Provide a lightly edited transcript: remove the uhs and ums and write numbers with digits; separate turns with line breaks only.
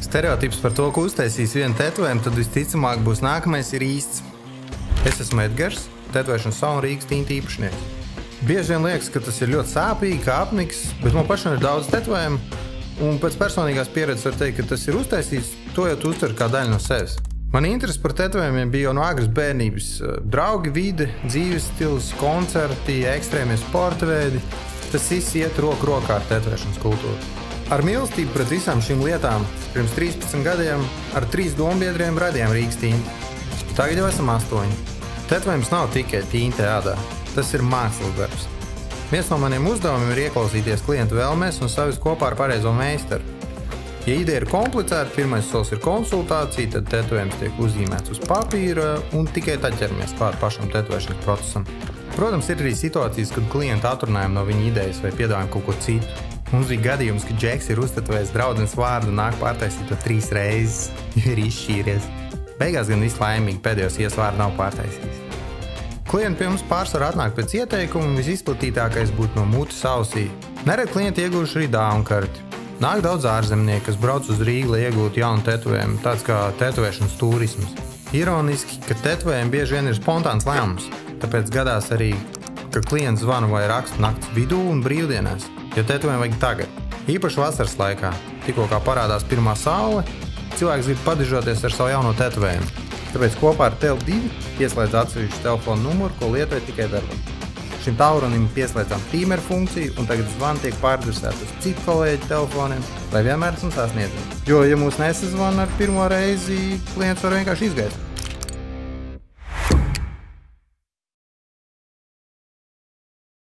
Stereotips par to, ka uztaisīs vienu tetovējumu, tad visticamāk būs nākamais ir īsts. Es esmu Edgars, tetovēšanas salona Rīgas tinta īpašnieks. Bieži vien liekas, ka tas ir ļoti sāpīgi, kā apniks, bet man pašam ir daudz tetovējumu, un pēc personīgās pieredzes var teikt, ka tas ir uztaisīts, to jau tu uztver kā daļu no sevis. Man interesi par tetovējumiem bija jau no agras bērnības. Draugi, vide, dzīves stils, koncerti, ekstrēmie sporta veidi. Tas viss iet roku rokā ar tetovēšanas kultūru. Ar mīlestību pret visām šīm lietām pirms 13 gadiem ar 3 dombiedriem radījām Rīgas tinti. Tagad jau esam 8. Tetovējums nav tikai tinte ādā. Tas ir mākslas darbs. Viens no maniem uzdevumiem ir ieklausīties klientu vēlmēs un savist kopā ar pareizo meistaru. Ja ideja ir komplicēta, pirmais solis ir konsultācija, tad tetovējums tiek uzzīmēts uz papīra un tikai tad ķeramies klāt pašam tetovēšanas procesam. Protams, ir arī situācijas, kad klienti atrunājam no viņa idejas vai piedāvājam kaut ko citu. Mums bija gadījums, ka Džeks ir uztetovējis draudzenes vārdu un nāk pārtaisīt to 3 reizes, jo ir izšķīries. Beigās gan viss laimīgi pēdējos iesvārdu nav pārtaisījis. Klienti pie mums pārsvarā atnāk pēc ieteikumu, un visizplatītākais būtu no mutes ausī. Nereti klienti ieguvuši arī dāvnkarti. Nāk daudz ārzemnieku, kas brauc uz Rīgu, lai iegūtu jaunu tetovējumu, tāds kā tetovēšanas turisms. Ironiski, ka tetovējumi bieži vien ir spontāns lēmums, tāpēc gadās arī, ka klients zvana vai raksta nakts vidū un brīvdienās, jo tetovējumu vajag tagad. Īpaši vasaras laikā, tikko kā parādās pirmā saule, cilvēks grib padižoties ar savu jauno tetovējumu. Tāpēc kopā ar Tele2 pieslēdz atsevišķu telefonu numuru, ko lietoja tikai darbam. Šim tālrunim pieslēdzām tīmeru funkciju, un tagad zvani tiek pārdresēti uz citu kolēģu telefoniem, lai vienmēr esam sasniedzami. Jo, ja mūs nesazvana ar pirmo reizi, klients var vienkārši izgaist.